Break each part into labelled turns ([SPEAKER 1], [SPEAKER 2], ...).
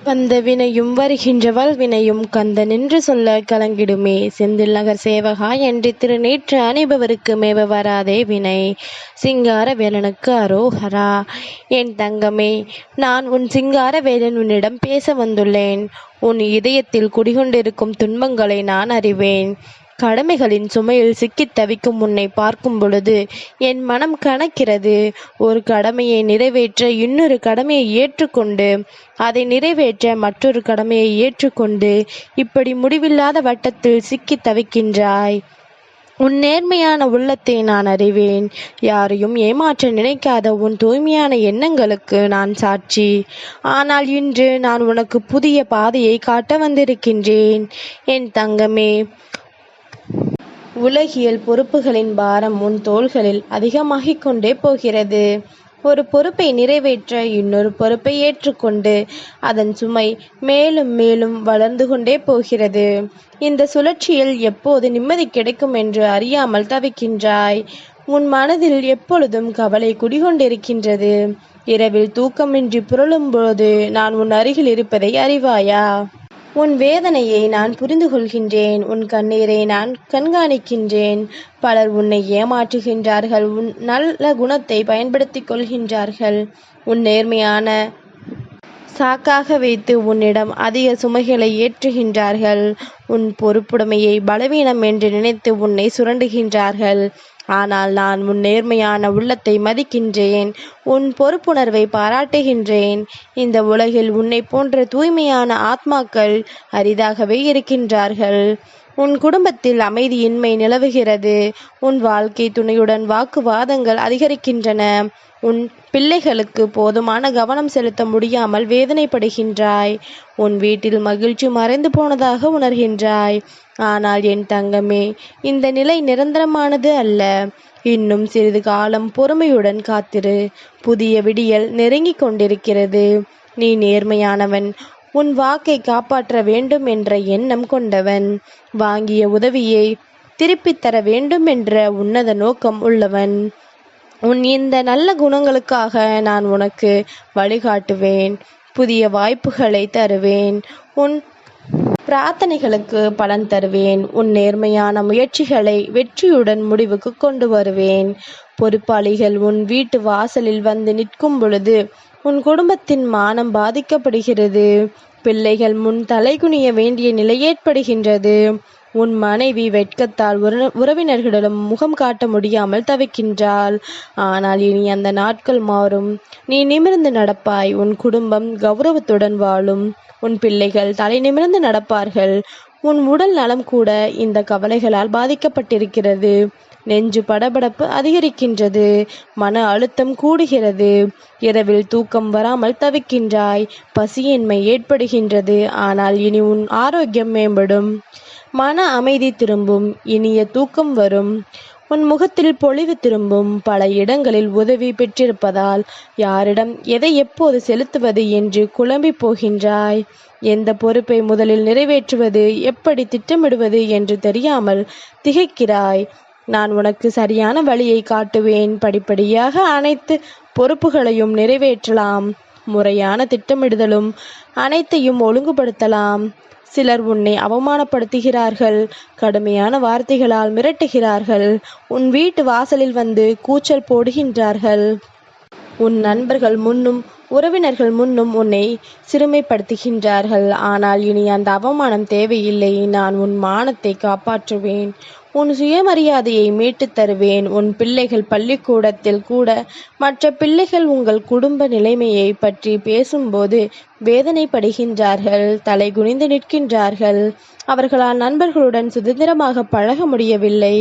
[SPEAKER 1] வந்த வினையும் வருகின்ற வல்வினையும் கந்தனென்று சொல்ல கலங்கிடுமே. செந்தில் நகர் சேவகா என்று திருநீற்று அணிபவருக்கு மேவ வராதே வினை. சிங்கார வேலனுக்கு அரோஹரா. என் தங்கமே, நான் உன் சிங்கார வேலன் உன்னிடம் பேச வந்துள்ளேன். உன் இதயத்தில் குடிகொண்டிருக்கும் துன்பங்களை நான் அறிவேன். கடமைகளின் சுமையில் சிக்கித் தவிக்கும் உன்னை பார்க்கும் பொழுது என் மனம் கனக்கிறது. ஒரு கடமையை நிறைவேற்ற இன்னொரு கடமையை ஏற்றுக்கொண்டு அதை நிறைவேற்ற மற்றொரு கடமையை ஏற்றுக்கொண்டு இப்படி முடிவில்லாத வட்டத்தில் சிக்கித் தவிக்கின்றாய். உன் நேர்மையான உள்ளத்தை நான் அறிவேன். யாரையும் ஏமாற்ற நினைக்காத உன் தூய்மையான எண்ணங்களுக்கு நான் சாட்சி. ஆனால் இன்று நான் உனக்கு புதிய பாதையை காட்ட வந்திருக்கின்றேன். என் தங்கமே, உலகியல் பொறுப்புகளின் பாரம் உன் தோள்களில் அதிகமாகிக் கொண்டே போகிறது. ஒரு பொறுப்பை நிறைவேற்ற இன்னொரு பொறுப்பை ஏற்றுக்கொண்டு அதன் சுமை மேலும் மேலும் வளர்ந்து கொண்டே போகிறது. இந்த சுழற்சியில் எப்போது நிம்மதி கிடைக்கும் என்று அறியாமல் தவிக்கின்றாய். உன் மனதில் எப்பொழுதும் கவலை குடிகொண்டிருக்கின்றது. இரவில் தூக்கமின்றி புரளும் போது நான் உன் அருகில் இருப்பதை அறிவாயா? உன் வேதனையை நான் புரிந்து கொள்கின்றேன். உன் கண்ணீரை நான் கண்காணிக்கின்றேன். பலர் உன்னை ஏமாற்றுகின்றார்கள். உன் நல்ல குணத்தை பயன்படுத்தி கொள்கின்றார்கள். உன் நேர்மையான சாக்காக வைத்து உன்னிடம் அதிக சுமைகளை ஏற்றுகின்றார்கள். உன் பொறுப்புடைமையை பலவீனம் என்று நினைத்து உன்னை சுரண்டுகின்றார்கள். ஆனால் நான் உன் நேர்மையான உள்ளத்தை மதிக்கின்றேன். உன் பொறுப்புணர்வை பாராட்டுகின்றேன். இந்த உலகில் உன்னை போன்ற தூய்மையான ஆத்மாக்கள் அரிதாகவே இருக்கின்றார்கள். உன் குடும்பத்தில் அமைதியின்மை நிலவுகிறது. உன் வாழ்க்கை துணையுடன் வாக்குவாதங்கள் அதிகரிக்கின்றன. உன் பிள்ளைகளுக்கு போதுமான கவனம் செலுத்த முடியாமல் வேதனைப்படுகின்றாய். உன் வீட்டில் மகிழ்ச்சி மறைந்து போனதாக உணர்கின்றாய். ஆனால் என் தங்கமே, இந்த நிலை நிரந்தரமானது அல்ல. இன்னும் சிறிது காலம் பொறுமையுடன் காத்திரு. புதிய விடியல் நெருங்கிக் கொண்டிருக்கிறது. நீ நேர்மையானவன். உன் வாக்கை காப்பாற்ற வேண்டும் என்ற எண்ணம் கொண்டவன். வாங்கிய உதவியை திருப்பித் தர வேண்டும் என்ற உன்னத நோக்கம் உள்ளவன். உன் இந்த நல்ல குணங்களுக்காக நான் உனக்கு வழிகாட்டுவேன். புதிய வாய்ப்புகளை தருவேன். உன் பிரார்த்தனைகளுக்கு பலன் தருவேன். உன் நேர்மையான முயற்சிகளை வெற்றியுடன் முடிவுக்கு கொண்டு வருவேன். பொறுப்பாளிகள் உன் வீட்டு வாசலில் வந்து நிற்கும் பொழுது உன் குடும்பத்தின் மானம் பாதிக்கப்படுகிறது. பிள்ளைகள் முன் தலைகுனிய வேண்டிய நிலை ஏற்படுகின்றது. உன் மனைவி வெட்கத்தால் உறவினர்களிடம் முகம் காட்ட முடியாமல் தவிக்கின்றாள். ஆனால் இனி அந்த நாட்கள் மாறும். நீ நிமிர்ந்து நடப்பாய். உன் குடும்பம் கௌரவத்துடன் வாழும். உன் பிள்ளைகள் தலை நிமிர்ந்து நடப்பார்கள். உன் உடல் நலம் கூட இந்த கவலைகளால் பாதிக்கப்பட்டிருக்கிறது. நெஞ்சு படபடப்பு அதிகரிக்கின்றது. மன அழுத்தம் கூடுகிறது. இரவில் தூக்கம் வராமல் தவிக்கின்றாய். பசியின்மை ஏற்படுகின்றது. ஆனால் இனி உன் ஆரோக்கியம் மேம்படும். மன அமைதி திரும்பும். இனிய தூக்கம் வரும். உன் முகத்தில் பொலிவு திரும்பும். பல இடங்களில் உதவி பெற்றிருப்பதால் யாரிடம் எதை எப்போது செலுத்துவது என்று குழம்பி போகின்றாய். எந்த பொறுப்பை முதலில் நிறைவேற்றுவது, எப்படி திட்டமிடுவது என்று தெரியாமல் திகைக்கிறாய். நான் உனக்கு சரியான வழியை காட்டுவேன். படிப்படியாக அனைத்து பொறுப்புகளையும் நிறைவேற்றலாம். முறையான திட்டமிடுதலும் அனைத்தையும் ஒழுங்குபடுத்தலாம். சிலர் உன்னை அவமானப்படுத்துகிறார்கள். கடுமையான வார்த்தைகளால் மிரட்டுகிறார்கள். உன் வீட்டு வாசலில் வந்து கூச்சல் போடுகின்றார்கள். உன் நண்பர்கள் முன்னும் உறவினர்கள் முன்னும் உன்னை சிறுமைப்படுத்துகின்றார்கள். ஆனால் இனி அந்த அவமானம் தேவையில்லை. நான் உன் மானத்தை காப்பாற்றுவேன். உன் சுயமரியாதையை மீட்டுத் தருவேன். உன் பிள்ளைகள் பள்ளிக்கூடத்தில் கூட மற்ற பிள்ளைகள் உங்கள் குடும்ப நிலைமையை பற்றி பேசும்போது வேதனைப்படுகின்றார்கள். தலை குனிந்து நிற்கின்றார்கள். அவர்களால் நண்பர்களுடன் சுதந்திரமாக பழக முடியவில்லை.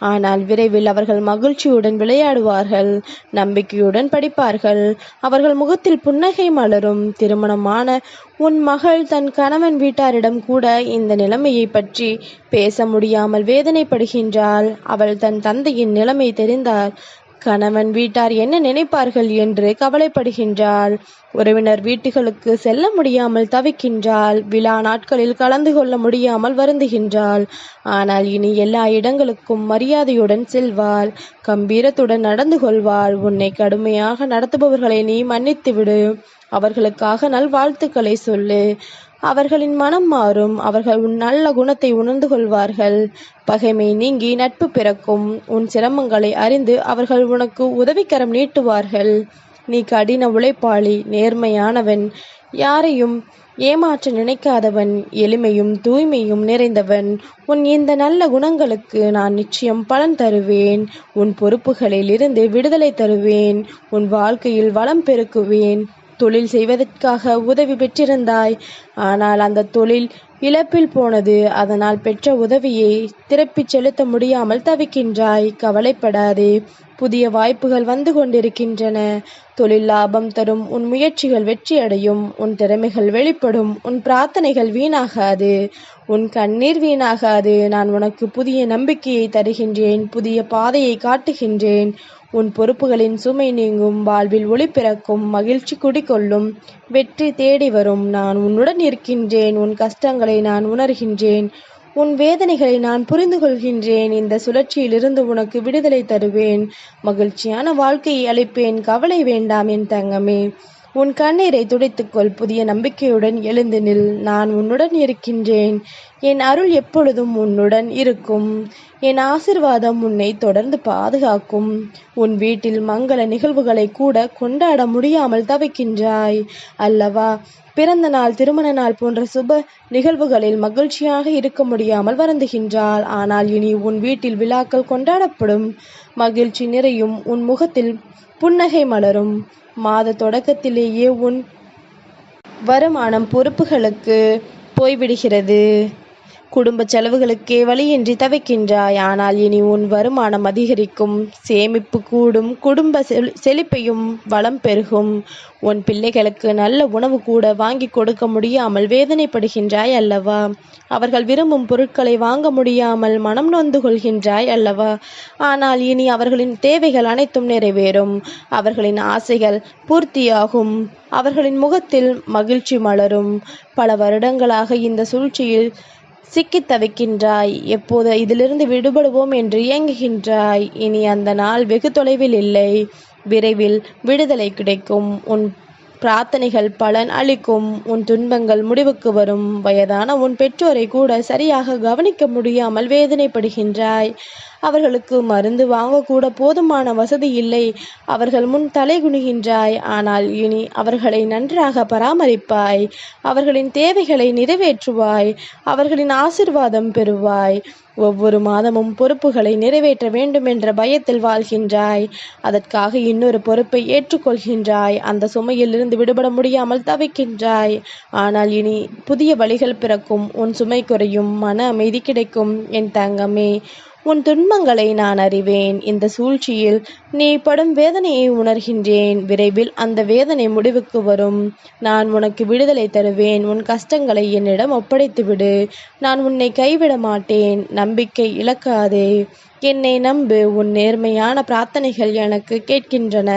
[SPEAKER 1] ஆனால் விரைவில் அவர்கள் மகிழ்ச்சியுடன் விளையாடுவார்கள். நம்பிக்கையுடன் படிப்பார்கள். அவர்கள் முகத்தில் புன்னகை மலரும். திருமணமான உன் மகள் தன் கணவன் வீட்டாரிடம் கூட இந்த நிலைமையை பற்றி பேச முடியாமல் வேதனைப்படுகின்றாள். அவள் தன் தந்தையின் நிலைமை தெரிந்தால் கணவன் வீட்டார் என்ன நினைப்பார்கள் என்று கவலைப்படுகின்றாள். உறவினர் வீட்டுகளுக்கு செல்ல முடியாமல் தவிக்கின்றாள். விழா நாட்களில் கலந்து கொள்ள முடியாமல் வருந்துகின்றாள். ஆனால் இனி எல்லா இடங்களுக்கும் மரியாதையுடன் செல்வாள். கம்பீரத்துடன் நடந்து கொள்வாள். உன்னை கடுமையாக நடத்துபவர்களை நீ மன்னித்துவிடு. அவர்களுக்காக நல்வாழ்த்துக்களை சொல்லு. அவர்களின் மனம் மாறும். அவர்கள் உன் நல்ல குணத்தை உணர்ந்து கொள்வார்கள். பகைமை நீங்கி நட்பு பிறக்கும். உன் சிரமங்களை அறிந்து அவர்கள் உனக்கு உதவிக்கரம் நீட்டுவார்கள். நீ கடின உழைப்பாளி, நேர்மையானவன், யாரையும் ஏமாற்ற நினைக்காதவன், எளிமையும் தூய்மையும் நிறைந்தவன். உன் இந்த நல்ல குணங்களுக்கு நான் நிச்சயம் பலன் தருவேன். உன் பொறுப்புகளில் இருந்து விடுதலை தருவேன். உன் வாழ்க்கையில் வளம் பெருக்குவேன். தொழில் செய்வதற்காக உதவி பெற்றிருந்தாய். ஆனால் அந்த தொழில் இழப்பில் போனது. அதனால் பெற்ற உதவியை திருப்பிச் செலுத்த முடியாமல் தவிக்கின்றாய். கவலைப்படாதே. புதிய வாய்ப்புகள் வந்து கொண்டிருக்கின்றன. தொழில் லாபம் தரும். உன் முயற்சிகள் வெற்றியடையும். உன் திறமைகள் வெளிப்படும். உன் பிரார்த்தனைகள் வீணாகாது. உன் கண்ணீர் வீணாகாது. நான் உனக்கு புதிய நம்பிக்கையை தருகின்றேன். புதிய பாதையை காட்டுகின்றேன். உன் பொறுப்புகளின் சுமை நீங்கும். வாழ்வில் ஒளி பிறக்கும். மகிழ்ச்சி குடிகொள்ளும். வெற்றி தேடி வரும். நான் உன்னுடன் இருக்கின்றேன். உன் கஷ்டங்களை நான் உணர்கின்றேன். உன் வேதனைகளை நான் புரிந்து கொள்கின்றேன். இந்த சுழற்சியிலிருந்து உனக்கு விடுதலை தருவேன். மகிழ்ச்சியான வாழ்க்கையை அளிப்பேன். கவலை வேண்டாம் என் தங்கமே. உன் கண்ணீரை துடைத்துக்கொள். புதிய நம்பிக்கையுடன் எழுந்து நில். நான் உன்னுடன் இருக்கின்றேன். என் அருள் எப்பொழுதும் உன்னுடன் இருக்கும். என் ஆசிர்வாதம் உன்னை தொடர்ந்து பாதுகாக்கும். உன் வீட்டில் மங்கள நிகழ்வுகளை கூட கொண்டாட முடியாமல் தவிக்கின்றாய் அல்லவா? பிறந்த நாள், திருமண நாள் போன்ற சுப நிகழ்வுகளில் மகிழ்ச்சியாக இருக்க முடியாமல் வருந்துகின்றாள். ஆனால் இனி உன் வீட்டில் விழாக்கள் கொண்டாடப்படும். மகிழ்ச்சி நிறையும். உன் முகத்தில் புன்னகை மலரும். மாத தொடக்கத்திலேயே உன் வருமானம் பொறுப்புகளுக்கு போய்விடுகிறது. குடும்ப செலவுகளுக்கே வழியின்றி தவிக்கின்றாய். ஆனால் இனி உன் வருமானம் அதிகரிக்கும். சேமிப்பு கூடும். குடும்ப செழிப்பையும் வளம் பெருகும். உன் பிள்ளைகளுக்கு நல்ல உணவு கூட வாங்கி கொடுக்க முடியாமல் வேதனைப்படுகின்றாய் அல்லவா? அவர்கள் விரும்பும் பொருட்களை வாங்க முடியாமல் மனம் நொந்து கொள்கின்றாய் அல்லவா? ஆனால் இனி அவர்களின் தேவைகள் அனைத்தும் நிறைவேறும். அவர்களின் ஆசைகள் பூர்த்தியாகும். அவர்களின் முகத்தில் மகிழ்ச்சி மலரும். பல வருடங்களாக இந்த சூழ்ச்சியில் சிக்கித் தவிக்கின்றாய். எப்போது இதிலிருந்து விடுபடுவோம் என்று இயங்குகின்றாய். இனி அந்த நாள் வெகு தொலைவில் இல்லை. விரைவில் விடுதலை கிடைக்கும். உன் பிரார்த்தனைகள் பலன் அளிக்கும். உன் துன்பங்கள் முடிவுக்கு வரும். வயதான உன் பெற்றோரை கூட சரியாக கவனிக்க முடியாமல் வேதனைப்படுகின்றாய். அவர்களுக்கு மருந்து வாங்கக்கூட போதுமான வசதி இல்லை. அவர்கள் முன் தலை குனிகின்றாய். ஆனால் இனி அவர்களை நன்றாக பராமரிப்பாய். அவர்களின் தேவைகளை நிறைவேற்றுவாய். அவர்களின் ஆசிர்வாதம் பெறுவாய். ஒவ்வொரு மாதமும் பொறுப்புகளை நிறைவேற்ற வேண்டும் என்ற பயத்தில் வாழ்கின்றாய். அதற்காக இன்னொரு பொறுப்பை ஏற்றுக்கொள்கின்றாய். அந்த சுமையில் இருந்து விடுபட முடியாமல் தவிக்கின்றாய். ஆனால் இனி புதிய வழிகள் பிறக்கும். உன் சுமை குறையும். மன அமைதி கிடைக்கும் என் தங்கமே. உன் துன்பங்களை நான் அறிவேன். இந்த சூழ்ச்சியில் நீ படும் வேதனையை உணர்கின்றேன். விரைவில் அந்த வேதனை முடிவுக்கு வரும். நான் உனக்கு விடுதலை தருவேன். உன் கஷ்டங்களை என்னிடம் ஒப்படைத்துவிடு. நான் உன்னை கைவிட மாட்டேன். நம்பிக்கை இழக்காதே. என்னை நம்பு. உன் நேர்மையான பிரார்த்தனைகள் எனக்கு கேட்கின்றன.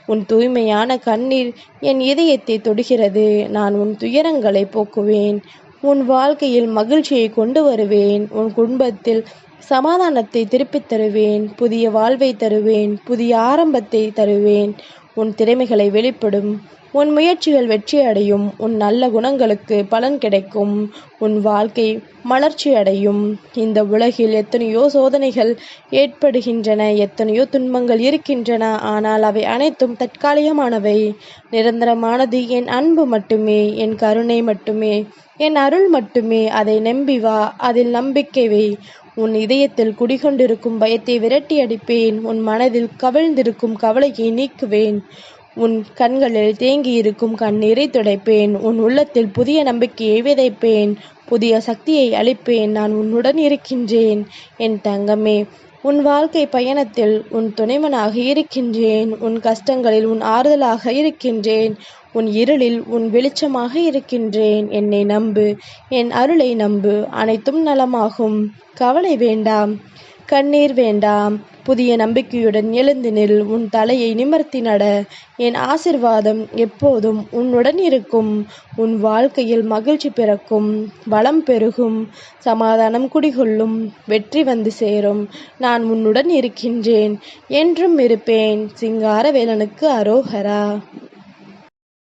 [SPEAKER 1] உன் தூய்மையான கண்ணீர் என் இதயத்தை தொடுகிறது. நான் உன் துயரங்களை போக்குவேன். உன் வாழ்க்கையில் மகிழ்ச்சியை கொண்டு வருவேன். உன் குடும்பத்தில் சமாதானத்தை திருப்பித் தருவேன். புதிய வாழ்வை தருவேன். புதிய ஆரம்பத்தை தருவேன். உன் திறமைகளை வெளிப்படும். உன் முயற்சிகள் வெற்றி அடையும். உன் நல்ல குணங்களுக்கு பலன் கிடைக்கும். உன் வாழ்க்கை மலர்ச்சி அடையும். இந்த உலகில் எத்தனையோ சோதனைகள் ஏற்படுகின்றன. எத்தனையோ துன்பங்கள் இருக்கின்றன. ஆனால் அவை அனைத்தும் தற்காலிகமானவை. நிரந்தரமானது என் அன்பு மட்டுமே. என் கருணை மட்டுமே. என் அருள் மட்டுமே. அதை நம்பி வா. அதில் நம்பிக்கை வை. உன் இதயத்தில் குடிகொண்டிருக்கும் பயத்தை விரட்டி அடிப்பேன். உன் மனதில் கவிழ்ந்திருக்கும் கவலையை நீக்குவேன். உன் கண்களில் தேங்கியிருக்கும் கண்ணீரை துடைப்பேன். உன் உள்ளத்தில் புதிய நம்பிக்கையை விதைப்பேன். புதிய சக்தியை அளிப்பேன். நான் உன்னுடன் இருக்கின்றேன் என் தங்கமே. உன் வாழ்க்கை பயணத்தில் உன் துணைவனாக இருக்கின்றேன். உன் கஷ்டங்களில் உன் ஆறுதலாக இருக்கின்றேன். உன் இருளில் உன் வெளிச்சமாக இருக்கின்றேன். என்னை நம்பு. என் அருளை நம்பு. அனைத்தும் நலமாகும். கவலை வேண்டாம். கண்ணீர் வேண்டாம். புதிய நம்பிக்கையுடன் எழுந்து நில். உன் தலையை நிமிர்த்தி நட. என் ஆசிர்வாதம் எப்போதும் உன்னுடன் இருக்கும். உன் வாழ்க்கையில் மகிழ்ச்சி பிறக்கும், வளம் பெருகும், சமாதானம் குடிகொள்ளும், வெற்றி வந்து சேரும். நான் உன்னுடன் இருக்கின்றேன், என்றும் இருப்பேன். சிங்காரவேலனுக்கு அரோகரா.